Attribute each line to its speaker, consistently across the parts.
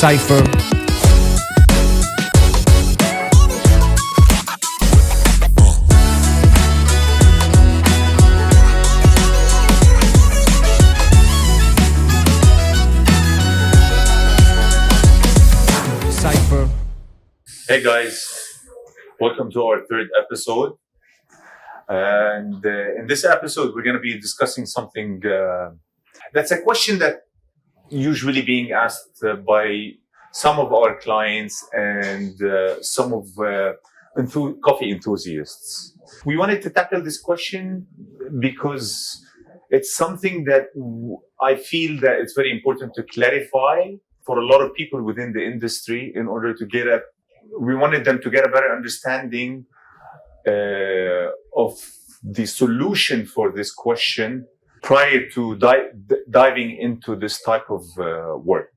Speaker 1: Cypher. Cypher.
Speaker 2: Hey guys, welcome to our third episode. And in this episode, we're going to be discussing something that's a question that usually being asked by some of our clients and some of coffee enthusiasts. We wanted to tackle this question because it's something that I feel that it's very important to clarify for a lot of people within the industry in order to we wanted them to get a better understanding of the solution for this question prior to diving into this type of work.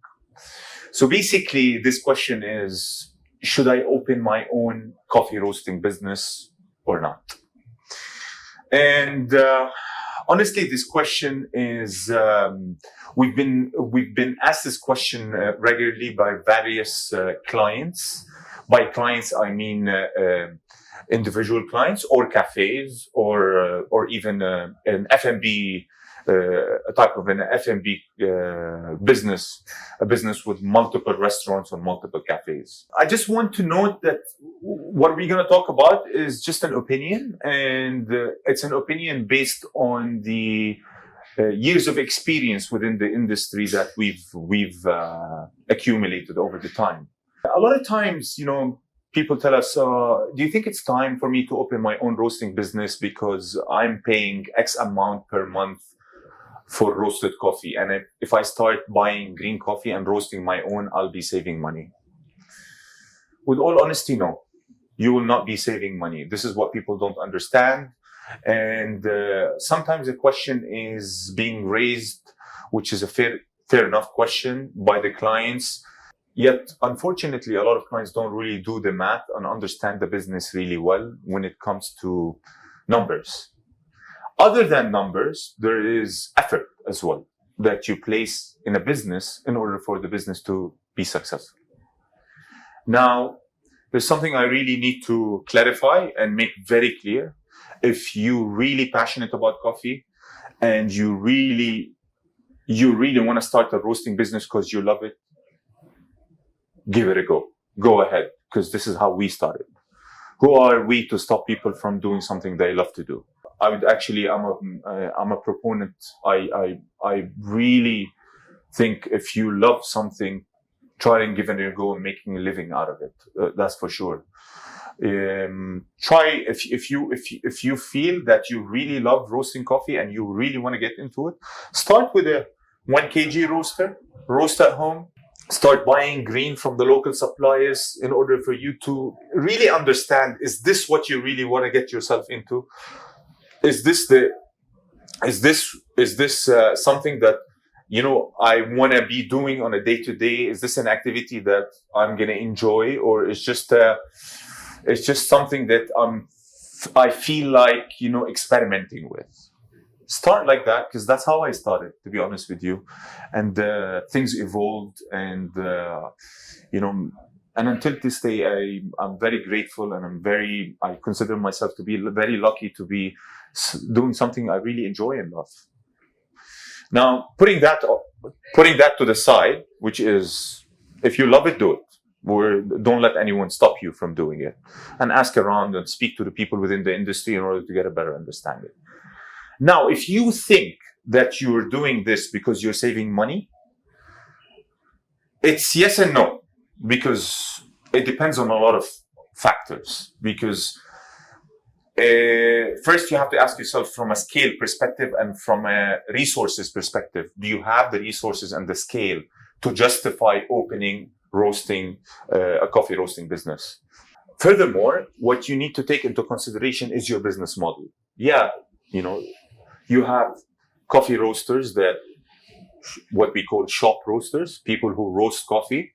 Speaker 2: So basically, this question is, should I open my own coffee roasting business or not? And honestly, this question is, we've been asked this question regularly by various clients. By clients, I mean individual clients or cafes or even an F&B, a type of an F&B business, a business with multiple restaurants or multiple cafes. I just want to note that what we're going to talk about is just an opinion, and it's an opinion based on the years of experience within the industry that we've accumulated over the time. A lot of times, people tell us, do you think it's time for me to open my own roasting business because I'm paying X amount per month for roasted coffee? And if I start buying green coffee and roasting my own, I'll be saving money. With all honesty, no. You will not be saving money. This is what people don't understand. And sometimes the question is being raised, which is a fair enough question by the clients. Yet, unfortunately, a lot of clients don't really do the math and understand the business really well when it comes to numbers. Other than numbers, there is effort as well that you place in a business in order for the business to be successful. Now, there's something I really need to clarify and make very clear. If you're really passionate about coffee and you really want to start a roasting business because you love it, give it a go. Go ahead, because this is how we started. Who are we to stop people from doing something they love to do? I'm a proponent. I really think if you love something, try and give it a go and making a living out of it. That's for sure. Try if you feel that you really love roasting coffee and you really want to get into it, start with a 1 kg roaster, roast at home. Start buying green from the local suppliers in order for you to really understand, is this what you really want to get yourself into? Is this something that, I want to be doing on a day-to-day? Is this an activity that I'm going to enjoy, or it's just something that I feel like, experimenting with? Start like that, because that's how I started, to be honest with you. And things evolved, and and until this day, I'm very grateful, and I consider myself to be very lucky to be doing something I really enjoy and love. Now, putting that to the side, which is, if you love it, do it. Or don't let anyone stop you from doing it, and ask around and speak to the people within the industry in order to get a better understanding. Now, if you think that you're doing this because you're saving money, it's yes and no, because it depends on a lot of factors. Because first, you have to ask yourself from a scale perspective and from a resources perspective. Do you have the resources and the scale to justify opening, roasting, a coffee roasting business? Furthermore, what you need to take into consideration is your business model. Yeah, you have coffee roasters that, what we call shop roasters, people who roast coffee,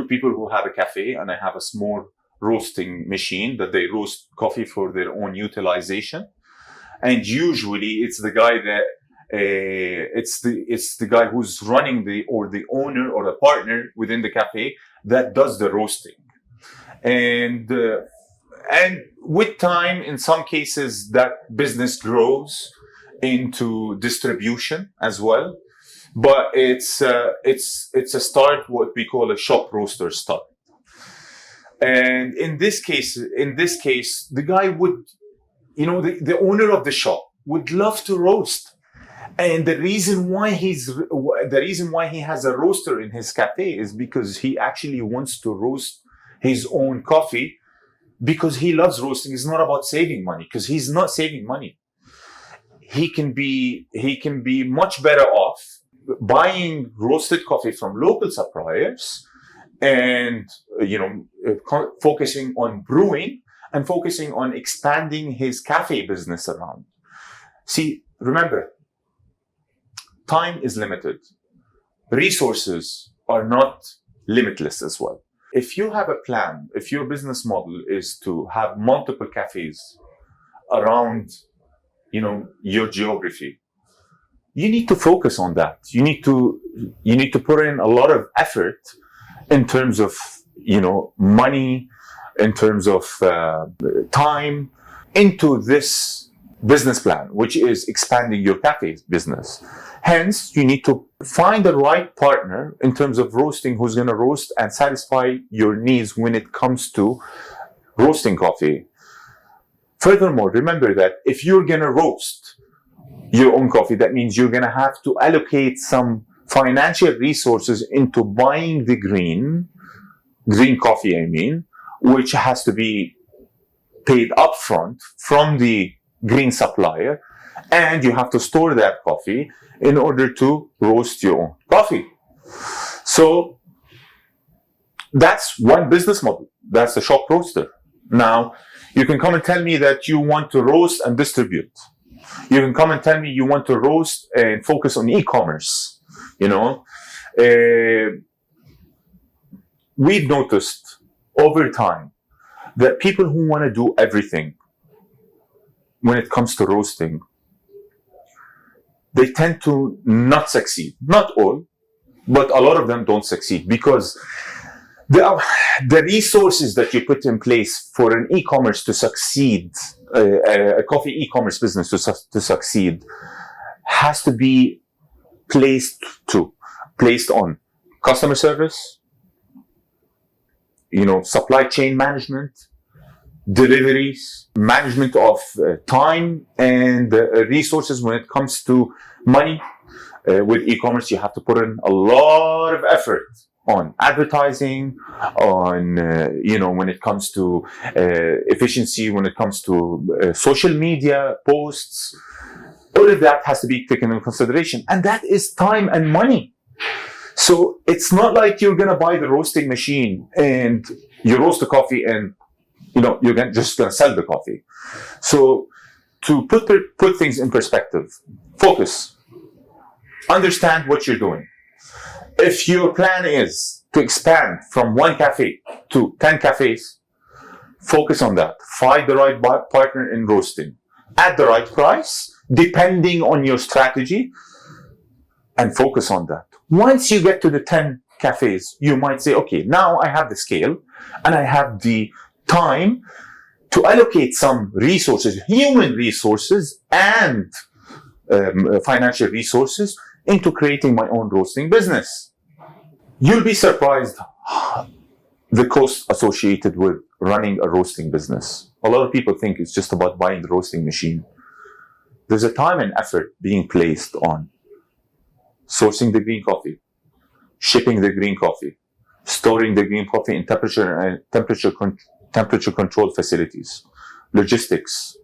Speaker 2: people who have a cafe and I have a small roasting machine that they roast coffee for their own utilization. And usually it's the guy that It's the guy who's running the owner or the partner within the cafe that does the roasting. And with time, in some cases, that business grows into distribution as well. But it's a start, what we call a shop roaster start. And in this case, the guy would, the owner of the shop would love to roast. And the reason why he has a roaster in his cafe is because he actually wants to roast his own coffee, because he loves roasting. It's not about saving money, because he's not saving money. He can be much better off buying roasted coffee from local suppliers and, focusing on brewing and focusing on expanding his cafe business around. See, remember, time is limited. Resources are not limitless as well. If you have a plan, if your business model is to have multiple cafes around, your geography, you need to focus on that. You need to put in a lot of effort in terms of, money, in terms of time into this business plan, which is expanding your cafe business. Hence, you need to find the right partner in terms of roasting, who's going to roast and satisfy your needs when it comes to roasting coffee. Furthermore, remember that if you're going to roast your own coffee, that means you're going to have to allocate some financial resources into buying the green coffee, which has to be paid upfront from the green supplier, and you have to store that coffee in order to roast your own coffee. So that's one business model. That's the shop roaster. Now, you can come and tell me that you want to roast and distribute. You can come and tell me you want to roast and focus on e-commerce. We've noticed over time that people who want to do everything when it comes to roasting, they tend to not succeed. Not all, but a lot of them don't succeed, because the resources that you put in place for an e-commerce to succeed, a coffee e-commerce business to succeed, has to be placed on customer service, supply chain management, deliveries, management of time and resources. When it comes to money, with e-commerce, you have to put in a lot of effort on advertising, on, when it comes to efficiency, when it comes to social media posts. All of that has to be taken into consideration. And that is time and money. So it's not like you're going to buy the roasting machine and you roast the coffee and, you're just going to sell the coffee. So to put things in perspective, focus, understand what you're doing. If your plan is to expand from 1 cafe to 10 cafes, focus on that. Find the right partner in roasting at the right price, depending on your strategy, and focus on that. Once you get to the 10 cafes, you might say, okay, now I have the scale and I have the time to allocate some resources, human resources and financial resources, into creating my own roasting business. You'll be surprised the costs associated with running a roasting business. A lot of people think it's just about buying the roasting machine. There's a time and effort being placed on sourcing the green coffee, shipping the green coffee, storing the green coffee in temperature controlled facilities, logistics.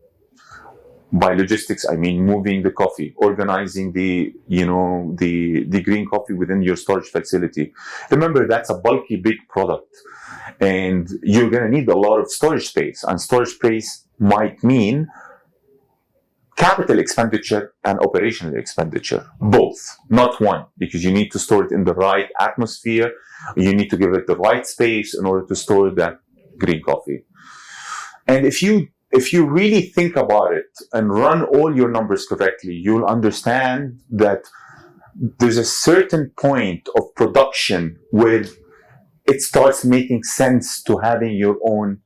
Speaker 2: By logistics, I mean moving the coffee, organizing the green coffee within your storage facility. Remember, that's a bulky, big product, and you're going to need a lot of storage space. And storage space might mean capital expenditure and operational expenditure, both, not one, because you need to store it in the right atmosphere. You need to give it the right space in order to store that green coffee. And if you if you really think about it and run all your numbers correctly, you'll understand that there's a certain point of production where it starts making sense to having your own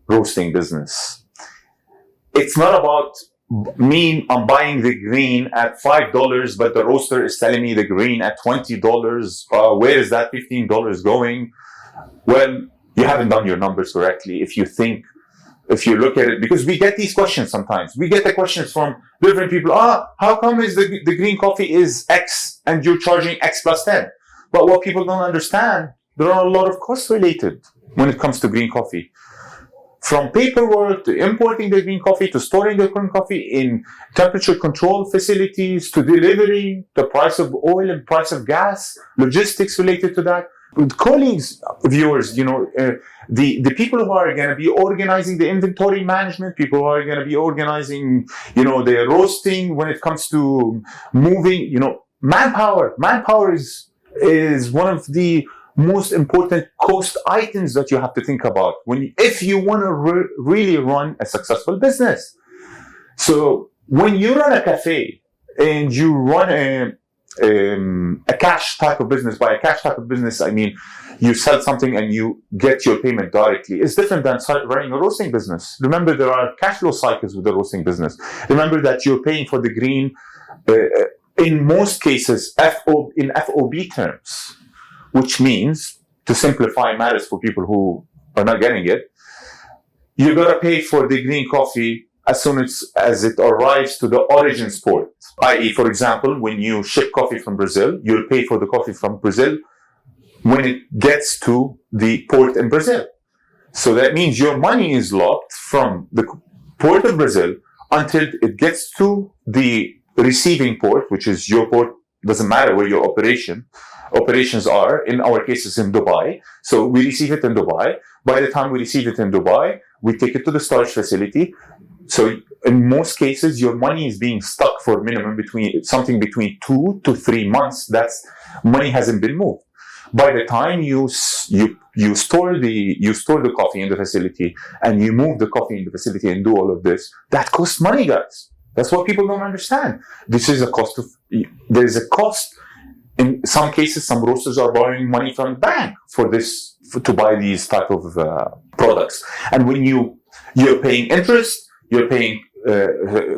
Speaker 2: roasting business. It's not about I'm buying the green at $5, but the roaster is selling me the green at $20. Where is that $15 going? Well, you haven't done your numbers correctly if you look at it, because we get these questions sometimes. We get the questions from different people. How come is the green coffee is X and you're charging X plus 10? But what people don't understand, there are a lot of costs related when it comes to green coffee. From paperwork to importing the green coffee to storing the green coffee in temperature control facilities to delivering, the price of oil and price of gas, logistics related to that. With colleagues, viewers, the people who are going to be organizing the inventory management, people who are going to be organizing, the roasting when it comes to moving, manpower. Manpower is one of the most important cost items that you have to think about if you want to really run a successful business. So when you run a cafe and you run a cash type of business, by a cash type of business, I mean you sell something and you get your payment directly. It's different than running a roasting business. Remember, there are cash flow cycles with the roasting business. Remember that you're paying for the green, in most cases, in FOB terms, which means, to simplify matters for people who are not getting it, you gotta pay for the green coffee as soon as it arrives to the origin port. I.e., for example, when you ship coffee from Brazil, you'll pay for the coffee from Brazil when it gets to the port in Brazil. So that means your money is locked from the port of Brazil until it gets to the receiving port, which is your port. Doesn't matter where your operations are. In our cases, in Dubai. So we receive it in Dubai. By the time we receive it in Dubai, we take it to the storage facility. So in most cases, your money is being stuck for minimum between 2 to 3 months. That's money hasn't been moved. By the time you store the coffee in the facility and you move the coffee in the facility and do all of this, that costs money, guys. That's what people don't understand. This is a cost there is a cost. In some cases, some roasters are borrowing money from the bank to buy these type of products. And when you're paying interest, you're paying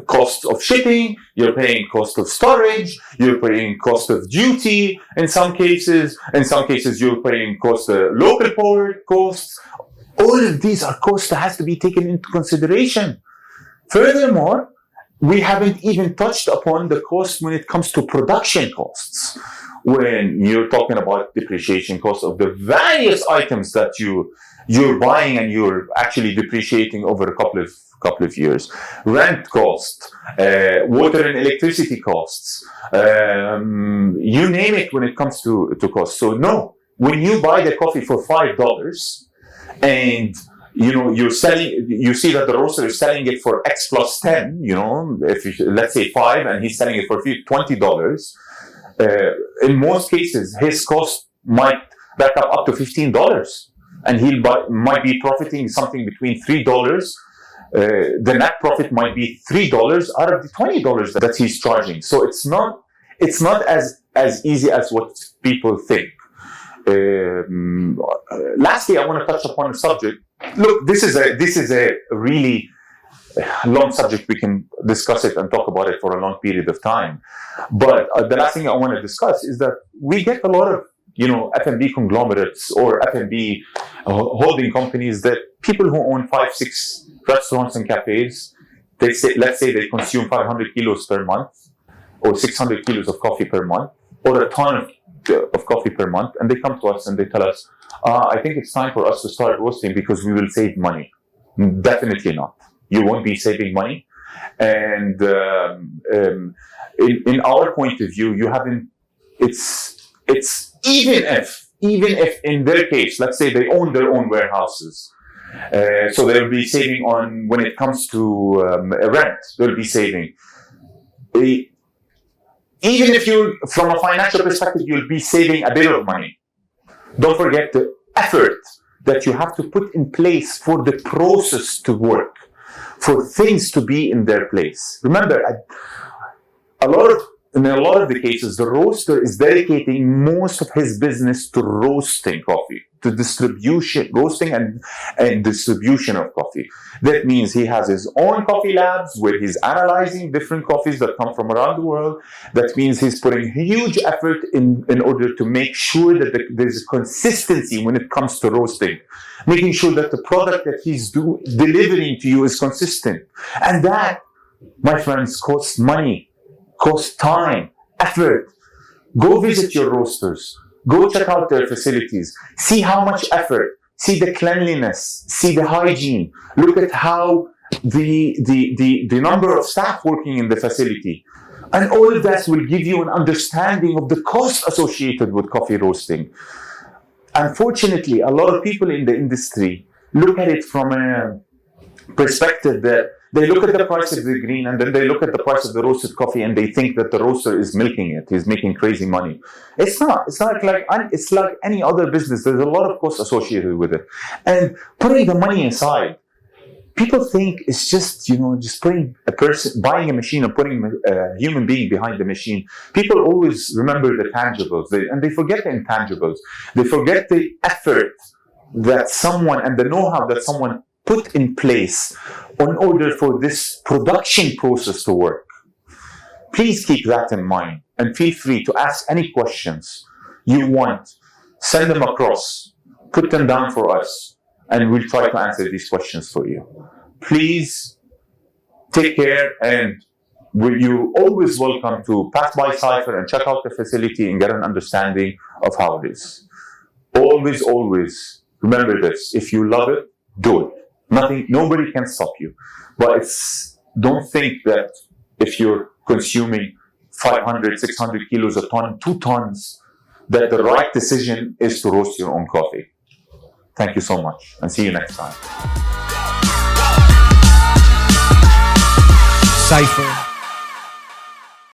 Speaker 2: cost of shipping, you're paying cost of storage, you're paying cost of duty. In some cases, you're paying cost of local port costs. All of these are costs that has to be taken into consideration. Furthermore, we haven't even touched upon the cost when it comes to production costs. When you're talking about depreciation costs of the various items that you're buying and you're actually depreciating over a couple of years, rent costs, water and electricity costs, you name it when it comes to costs. So no, when you buy the coffee for $5 and you see that the roaster is selling it for X plus 10, let's say 5 and he's selling it for $20, in most cases, his cost might back up to $15 and he might be profiting something between $3. The net profit might be $3 out of the $20 that he's charging. So it's not as easy as what people think. Lastly, I want to touch upon a subject. Look, this is a really long subject. We can discuss it and talk about it for a long period of time. But the last thing I want to discuss is that we get a lot of F&B conglomerates or F&B holding companies, that people who own 5-6 restaurants and cafes. Let's say they consume 500 kilos per month, or 600 kilos of coffee per month, or a ton of coffee per month, and they come to us and they tell us, I think it's time for us to start roasting because we will save money. Definitely not. You won't be saving money. And in our point of view, you haven't, it's even if in their case, let's say they own their own warehouses, so they'll be saving on, when it comes to rent, they'll be saving. Even if from a financial perspective, you'll be saving a bit of money. Don't forget the effort that you have to put in place for the process to work, for things to be in their place. Remember, in a lot of the cases, the roaster is dedicating most of his business to roasting coffee, to roasting and distribution of coffee. That means he has his own coffee labs where he's analyzing different coffees that come from around the world. That means he's putting huge effort in order to make sure that there's consistency when it comes to roasting, making sure that the product that he's delivering to you is consistent. And that, my friends, costs money. Cost time, effort. Go visit your roasters. Go check out their facilities. See how much effort. See the cleanliness. See the hygiene. Look at how the number of staff working in the facility. And all of that will give you an understanding of the cost associated with coffee roasting. Unfortunately, a lot of people in the industry look at it from a perspective that they look at the price of the green and then they look at the price of the roasted coffee and they think that the roaster is milking it. He's making crazy money. It's not. It's like any other business. There's a lot of costs associated with it. And putting the money aside, people think it's just putting buying a machine and putting a human being behind the machine. People always remember the tangibles and they forget the intangibles. They forget the effort that someone and the know-how that someone put in place in order for this production process to work. Please keep that in mind and feel free to ask any questions you want. Send them across, put them down for us, and we'll try to answer these questions for you. Please take care, and you're always welcome to pass by Cypher and check out the facility and get an understanding of how it is. Always, always remember this. If you love it, do it. Nobody can stop you. But don't think that if you're consuming 500, 600 kilos a ton, 2 tons, that the right decision is to roast your own coffee. Thank you so much, and see you next time.
Speaker 1: Cypher